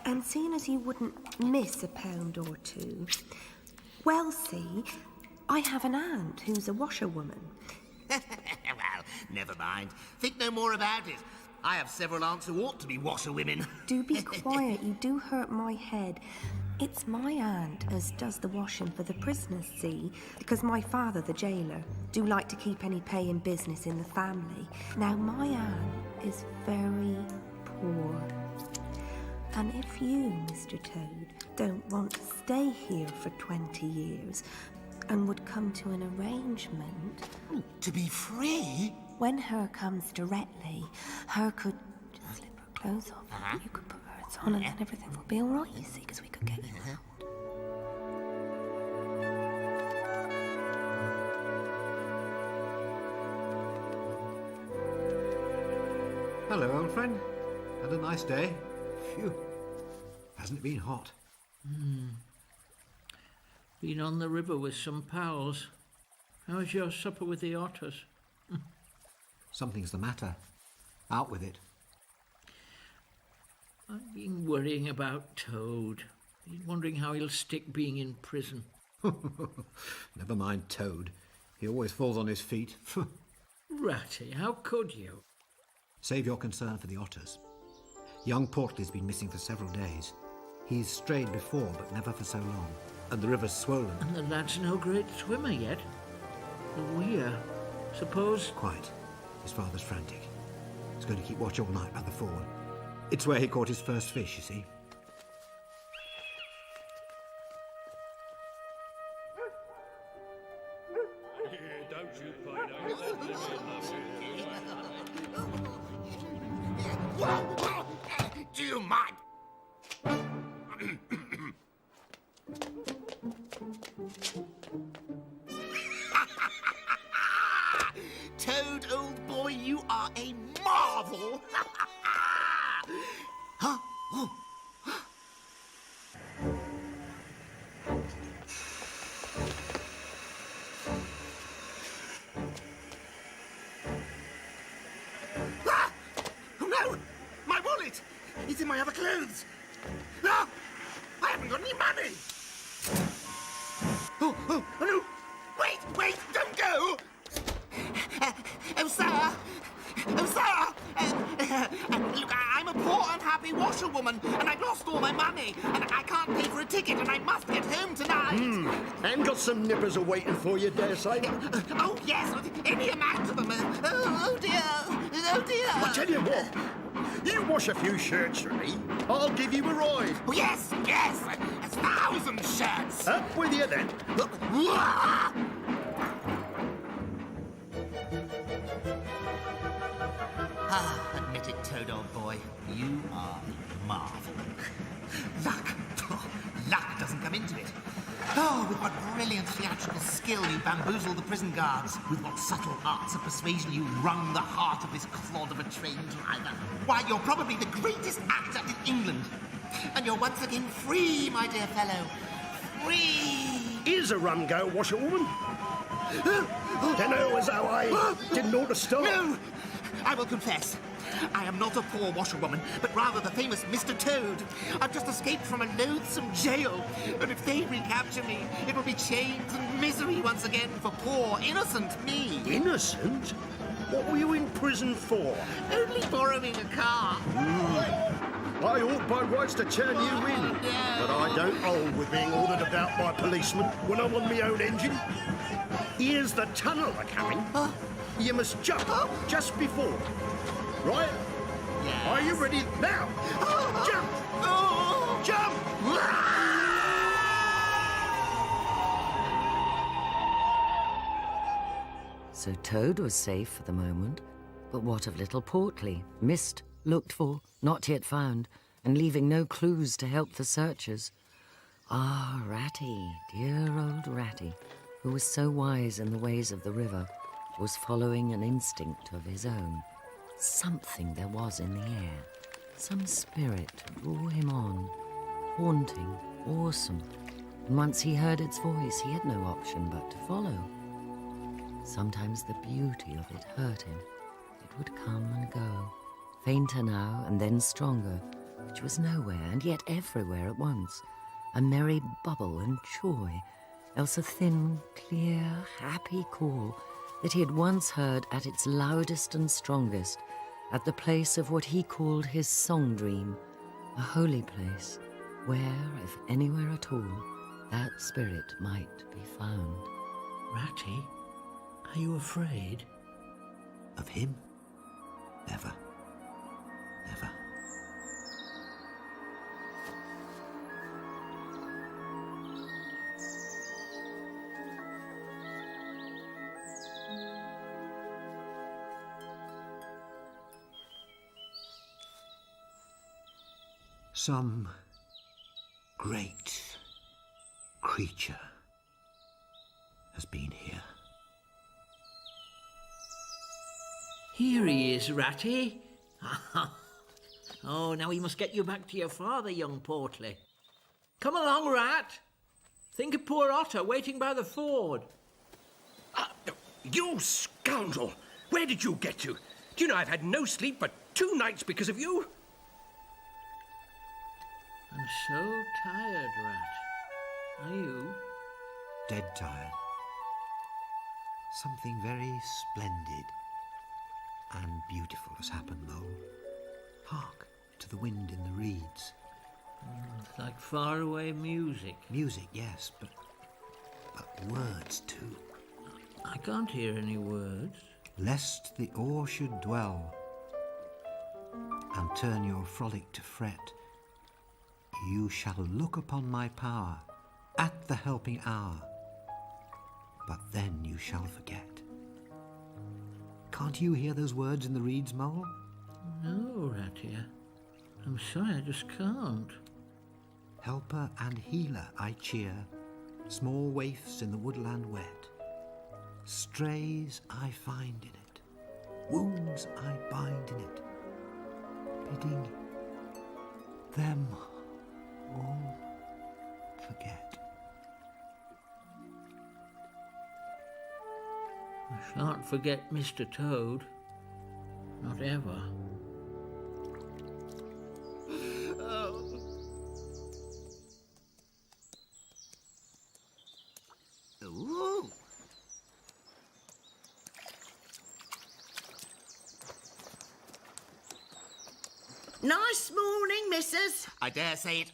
And seeing as you wouldn't miss a pound or two... Well, see, I have an aunt who's a washerwoman. Well, never mind. Think no more about it. I have several aunts who ought to be washerwomen. Do be quiet, you do hurt my head. It's my aunt as does the washing for the prisoners, see? Because my father, the jailer, do like to keep any paying business in the family. Now, my aunt is very poor. And if you, Mr. Toad, don't want to stay here for 20 years and would come to an arrangement... To be free? When her comes directly, her could just slip her clothes off, and you could put hers on, and then everything would be all right, you see, because we could get you out. Hello, old friend. Had a nice day. Phew. Hasn't it been hot? Been on the river with some pals. How's your supper with the otters? Something's the matter. Out with it. I've been worrying about Toad. Been wondering how he'll stick being in prison. Never mind Toad. He always falls on his feet. Ratty, how could you? Save your concern for the otters. Young Portly's been missing for several days. He's strayed before, but never for so long. And the river's swollen. And the lad's no great swimmer yet. The weir. Suppose... Quite. His father's frantic. He's going to keep watch all night by the fall. It's where he caught his first fish, you see. Don't you find out? Do you mind? Toad, old boy, you are a marvel! Huh? Oh. Ah! Oh no! My wallet! It's in my other clothes! No! I haven't got any money! Oh no! Wait! Don't go! Oh, sir! Look, I'm a poor, unhappy washerwoman, and I've lost all my money, and I can't pay for a ticket, and I must get home tonight. And got some nippers a-waiting for you, dare say. Oh, yes, any amount of them. Oh, dear. I tell you what, you wash a few shirts for me, I'll give you a ride. Oh, yes, 1,000 shirts. Up with you then. Admit it, Toad, old boy. You are a marvel. Luck doesn't come into it. Oh, with what brilliant theatrical skill you bamboozled the prison guards. With what subtle arts of persuasion you wrung the heart of this clod of a train driver. Why, you're probably the greatest actor in England. And you're once again free, my dear fellow. Free! Here's a rum go, washerwoman. Dunno as how I didn't ought to start. No! I will confess. I am not a poor washerwoman, but rather the famous Mr. Toad. I've just escaped from a loathsome jail, and if they recapture me, it will be chains and misery once again for poor, innocent me. Innocent? What were you in prison for? Only borrowing a car. I ought by rights to turn you in, but I don't hold with being ordered about by policemen when I'm on my own engine. Here's the tunnel a-coming. You must jump just before. Right? Yes. Are you ready now? Jump! Jump! So Toad was safe for the moment, but what of little Portly? Missed, looked for, not yet found, and leaving no clues to help the searchers. Ah, Ratty, dear old Ratty, who was so wise in the ways of the river, was following an instinct of his own. Something there was in the air. Some spirit drew him on, haunting, awesome. And once he heard its voice, he had no option but to follow. Sometimes the beauty of it hurt him. It would come and go, fainter now and then stronger, which was nowhere and yet everywhere at once. A merry bubble and joy, else a thin, clear, happy call that he had once heard at its loudest and strongest, at the place of what he called his song dream, a holy place, where, if anywhere at all, that spirit might be found. Ratty, are you afraid? Of him? Never. Never. Some great creature has been here. Here he is, Ratty. Oh, now we must get you back to your father, young Portly. Come along, Rat. Think of poor Otter waiting by the ford. You scoundrel! Where did you get to? Do you know I've had no sleep for 2 nights because of you? I'm so tired, Rat. Are you? Dead tired. Something very splendid and beautiful has happened, Mole. Hark to the wind in the reeds. It's like faraway music. Music, yes, but words too. I can't hear any words. Lest the awe should dwell and turn your frolic to fret, you shall look upon my power at the helping hour, but then you shall forget. Can't you hear those words in the reeds, Mole? No. go, Rattier. I'm sorry, I just can't. Helper and healer I cheer, small waifs in the woodland wet. Strays I find in it, wounds I bind in it, bidding them all forget. I shan't forget Mr. Toad. Not ever. Ooh. Nice morning, missus. I dare say it.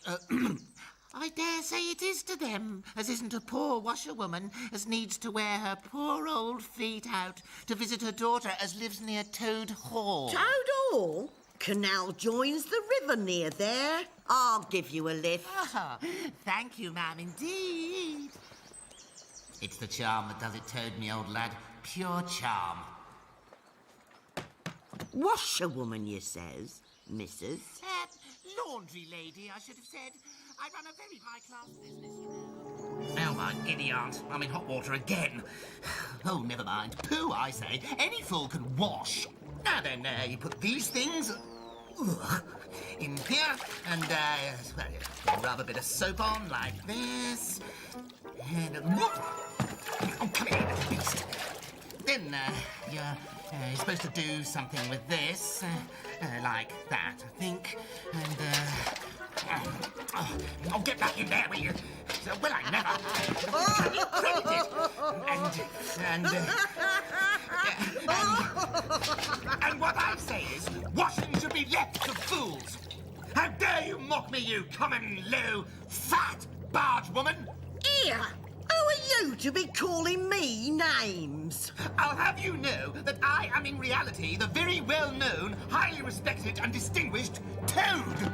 I dare say it is to them, as isn't a poor washerwoman as needs to wear her poor old feet out to visit her daughter as lives near Toad Hall. Toad Hall? Canal joins the river near there. I'll give you a lift. Ah, thank you, ma'am, indeed. It's the charm that does it, Toad, me old lad. Pure charm. Washerwoman, you says, missus? Laundry lady, I should have said. I run a very high-class business, you know. Oh, my giddy aunt. I'm in hot water again. Oh, never mind. Pooh, I say. Any fool can wash. Now then, you put these things in here, and, well, you rub a bit of soap on like this. And, oh, come here, little beast. Then, you're supposed to do something with this, like that, I think. And, oh, get back in there, will you? Well, I never. Can you credit it? And what I say is, washing should be left to fools. How dare you mock me, you common, low, fat barge woman? Here! Who are you to be calling me names? I'll have you know that I am in reality the very well-known, highly respected and distinguished Toad.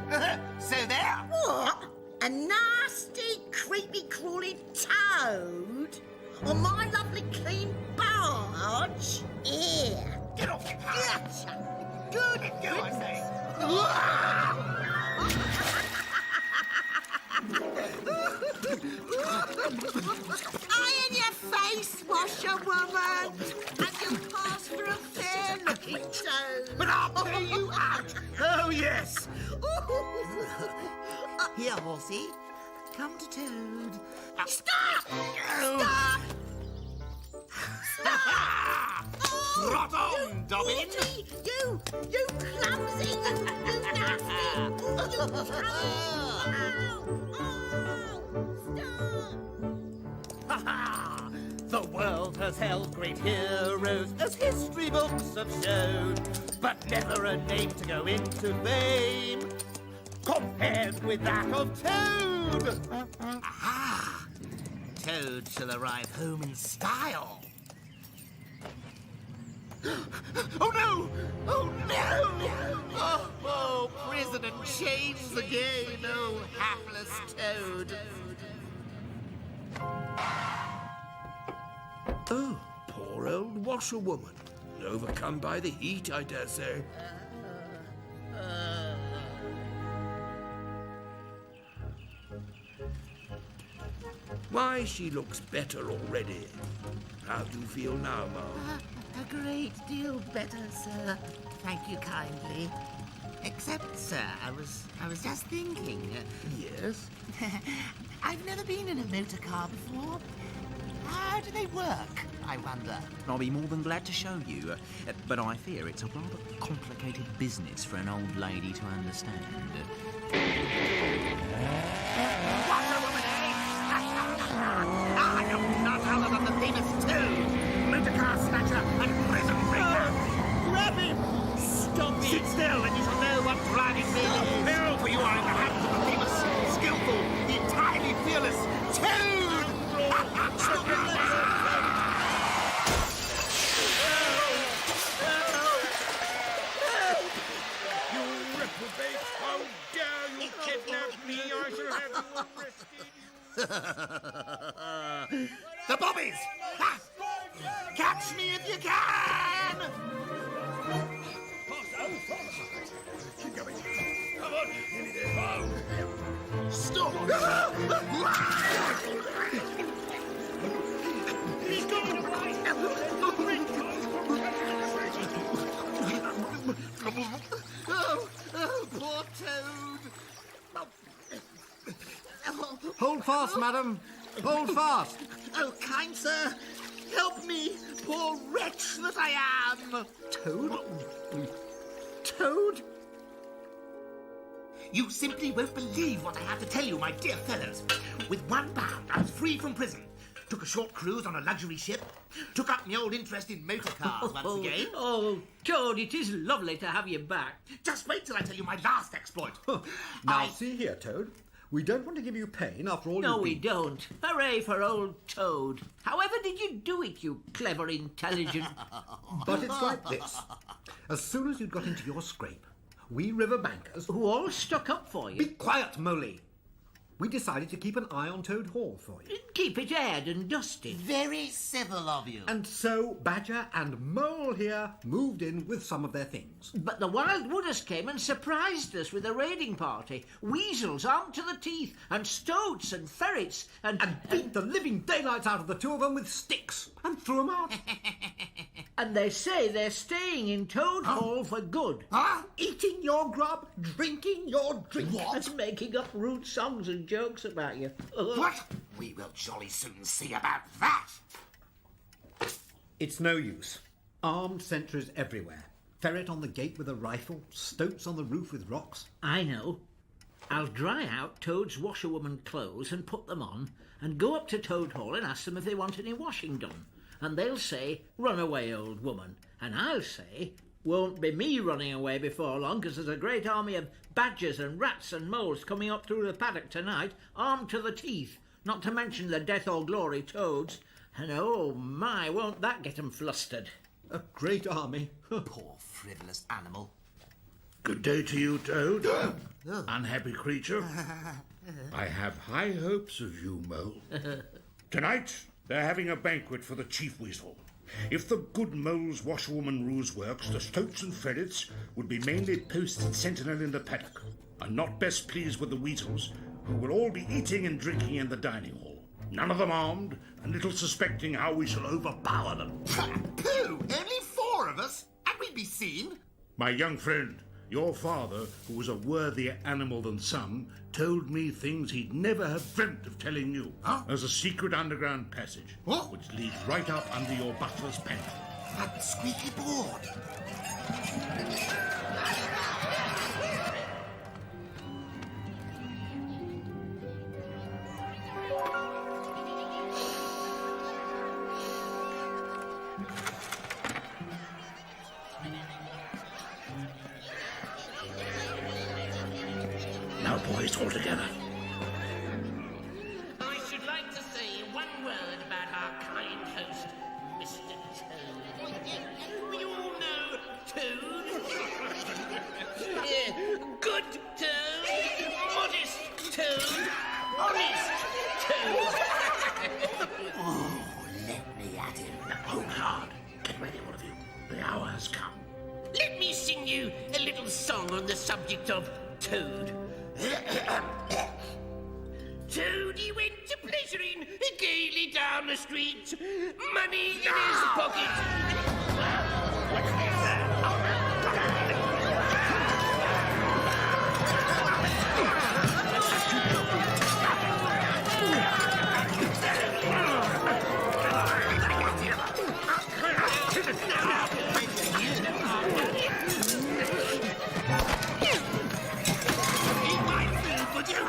So there. What? A nasty, creepy, crawling toad? On my lovely clean barge? Here. Get off your path. Good. Let go, I say. Eye in your face, washerwoman, and you'll pass for a fair-looking toad. But I'll pay you out. Oh, yes. Here, horsey. Come to Toad. Stop! Stop! Trot on, Dobbin. You clumsy, you nasty, you Ha-ha! The world has held great heroes, as history books have shown, but never a name to go into fame compared with that of Toad. Aha! Toad shall arrive home in style. Oh, no! Oh, no! Oh, prison and chains again, oh, hapless Toad. Oh, poor old washerwoman. Overcome by the heat, I dare say. Why, she looks better already. How do you feel now, Ma'am? A great deal better, sir. Thank you kindly. Except, sir, I was just thinking. Yes? I've never been in a motor car before. How do they work, I wonder? I'll be more than glad to show you, but I fear it's a rather complicated business for an old lady to understand. Washerwoman, eh? I am none other than the famous Toad, motor car snatcher and prison breaker. Grab him! Stop it! Sit still and you shall know what driving really is. No, for you are in the hands of the famous, skillful, the entirely fearless Toad! You reprobate! How dare you kidnap me? I shall have you arrested! The bobbies! Ha! Catch me if you can! Oh, poor Toad. Hold fast, madam. Hold fast. Oh, kind sir, help me, poor wretch that I am. Toad? Toad? You simply won't believe what I have to tell you, my dear fellows. With one bound, I was free from prison. Took a short cruise on a luxury ship. Took up my old interest in motor cars once again. Oh, Toad, it is lovely to have you back. Just wait till I tell you my last exploit. Now, see here, Toad. We don't want to give you pain after all No, you've we been. don't. Hooray for old Toad. However did you do it, you clever, intelligent... But it's like this. As soon as you'd got into your scrape, we river bankers... Who all stuck up for you? Be quiet, Moley. We decided to keep an eye on Toad Hall for you. Keep it aired and dusted. Very civil of you. And so Badger and Mole here moved in with some of their things. But the Wild Wooders came and surprised us with a raiding party. Weasels armed to the teeth, and stoats and ferrets, and beat the living daylights out of the two of them with sticks and threw them out. And they say they're staying in Toad Hall for good. Eating your grub, drinking your drink. And making up rude songs and jokes about you. What? We will jolly soon see about that. It's no use. Armed sentries everywhere. Ferret on the gate with a rifle, stoats on the roof with rocks. I know. I'll dry out Toad's washerwoman clothes and put them on, and go up to Toad Hall and ask them if they want any washing done. And they'll say, "Run away, old woman." And I'll say, "Won't be me running away before long, because there's a great army of badgers and rats and moles coming up through the paddock tonight, armed to the teeth, not to mention the death or glory toads. And oh my, won't that get 'em flustered." A great army. Poor frivolous animal. Good day to you, Toad. Unhappy creature. I have high hopes of you, Mole. Tonight, they're having a banquet for the chief weasel. If the good Mole's washerwoman ruse works, the stoats and ferrets would be mainly posted sentinel in the paddock, and not best pleased with the weasels, who will all be eating and drinking in the dining hall. None of them armed, and little suspecting how we shall overpower them. Pooh! Only 4 of us? And we'd be seen? My young friend, your father, who was a worthier animal than some, told me things he'd never have dreamt of telling you. There's a secret underground passage, which leads right up under your butler's pantry. That squeaky board. Now, boys, all together. I should like to say one word about our kind host, Mr. Toad. We all know Toad. Good Toad. Modest Toad. Honest Toad. Oh, let me at him. Now, hold hard. Get ready, all of you. The hour has come. Let me sing you a little song on the subject of Toad. Toady went to pleasuring gaily down the street, money in his pocket. Eat my food, would you?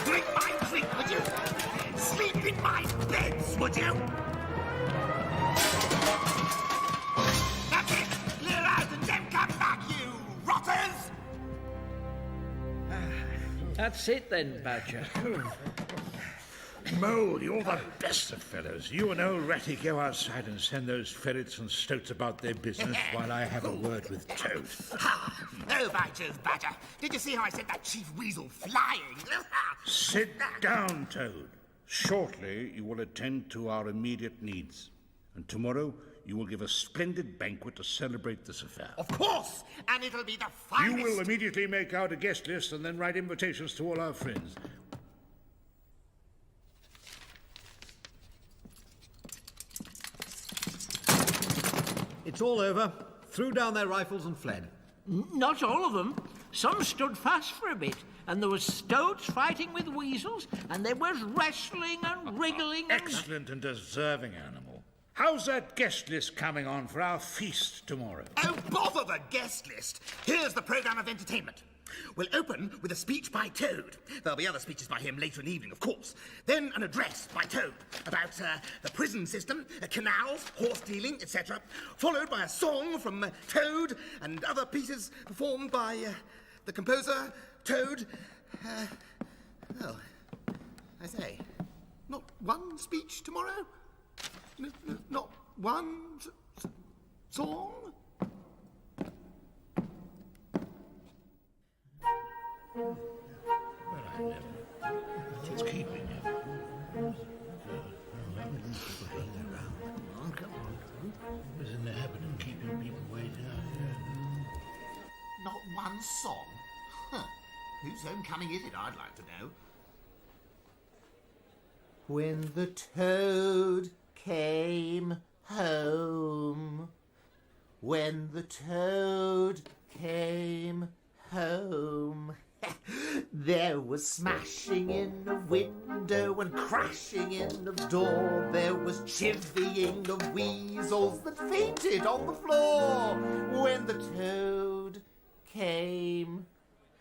Drink my drink, would you? Sleep in my beds, would you? That's it! Clear out and don't come back, you rotters! That's it then, Badger. Mole, you're the best of fellows. You and old Ratty go outside and send those ferrets and stoats about their business while I have a word with Toad. Oh, by Jove, Badger. Did you see how I sent that chief weasel flying? Sit down, Toad. Shortly, you will attend to our immediate needs. And tomorrow, you will give a splendid banquet to celebrate this affair. Of course! And it'll be the You finest... will immediately make out a guest list and then write invitations to all our friends. It's all over. Threw down their rifles and fled. Not all of them. Some stood fast for a bit, and there was stoats fighting with weasels, and there was wrestling and wriggling. Excellent and deserving animal. How's that guest list coming on for our feast tomorrow? Oh, bother the guest list! Here's the programme of entertainment. We'll open with a speech by Toad. There'll be other speeches by him later in the evening, of course. Then an address by Toad about the prison system, canals, horse dealing, etc. Followed by a song from Toad and other pieces performed by the composer, Toad. Well, I say, not one speech tomorrow? Not one song? Well, I never. What's keeping you? Come on. Who's in the habit of keeping people way down here? Not one song? Huh. Whose homecoming is it, I'd like to know. When the toad came home. When the toad came home. There was smashing in the window and crashing in the door. There was chivying of weasels that fainted on the floor. When the toad came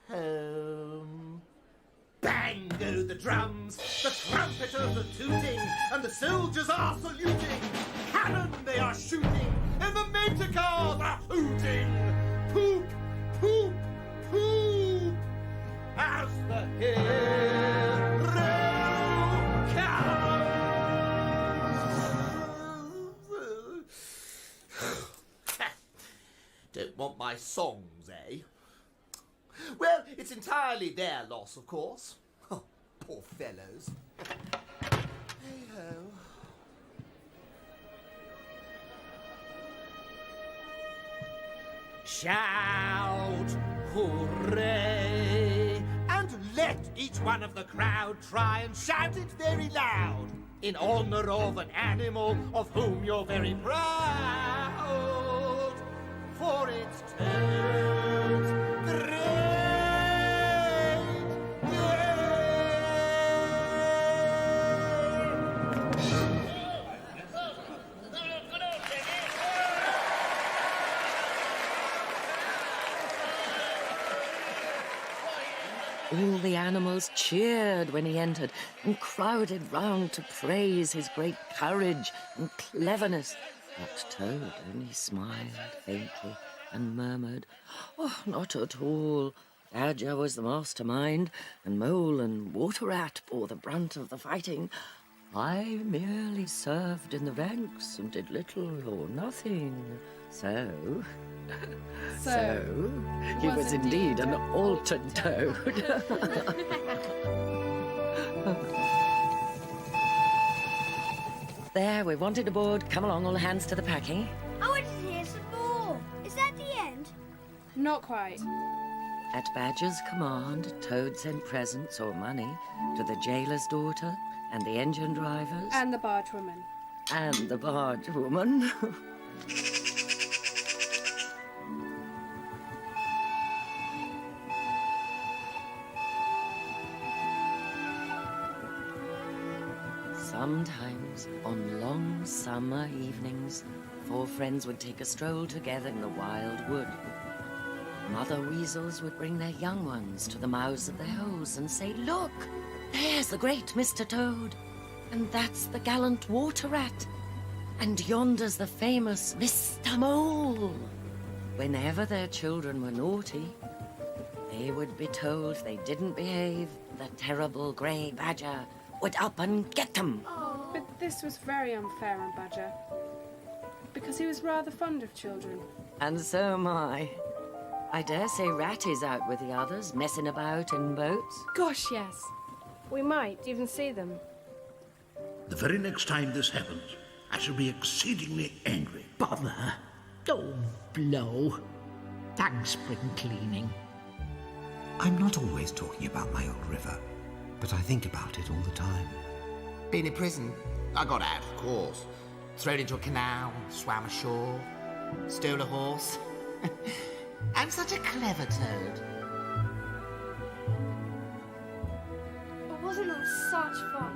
home. Bang go the drums, the trumpeters are tooting, and the soldiers are saluting. Cannon they are shooting, and the motor cars are hooting. Poop, poop, poop, as the hero comes. Don't want my songs, eh? Well, it's entirely their loss, of course. Oh, poor fellows. Hey-ho. Shout, hooray, and let each one of the crowd try and shout it very loud, in honour of an animal of whom you're very proud. For it's Toad's great All the animals cheered when he entered and crowded round to praise his great courage and cleverness. But Toad only smiled faintly and murmured, "Oh, not at all. Badger was the mastermind, and Mole and Water Rat bore the brunt of the fighting. I merely served in the ranks and did little or nothing. So he was indeed an altered Toad." There, we wanted aboard. Come along, all hands to the packing. I want to hear some more. Is that the end? Not quite. At Badger's command, Toad sent presents or money to the jailer's daughter and the engine drivers. And the barge woman. And the barge woman. Sometimes, on long summer evenings, four friends would take a stroll together in the wild wood. Mother weasels would bring their young ones to the mouths of their holes and say, "Look, there's the great Mr. Toad, and that's the gallant Water Rat, and yonder's the famous Mr. Mole." Whenever their children were naughty, they would be told they didn't behave. The terrible grey badger would up and get them. But this was very unfair on Badger, because he was rather fond of children. And so am I. I dare say Ratty's out with the others, messing about in boats. Gosh, yes. We might even see them. The very next time this happens, I shall be exceedingly angry. Bother. Oh, blow. Thanks, spring cleaning. I'm not always talking about my old river, but I think about it all the time. Been in prison. I got out, of course. Thrown into a canal, swam ashore, stole a horse. I'm such a clever toad. Wasn't that such fun?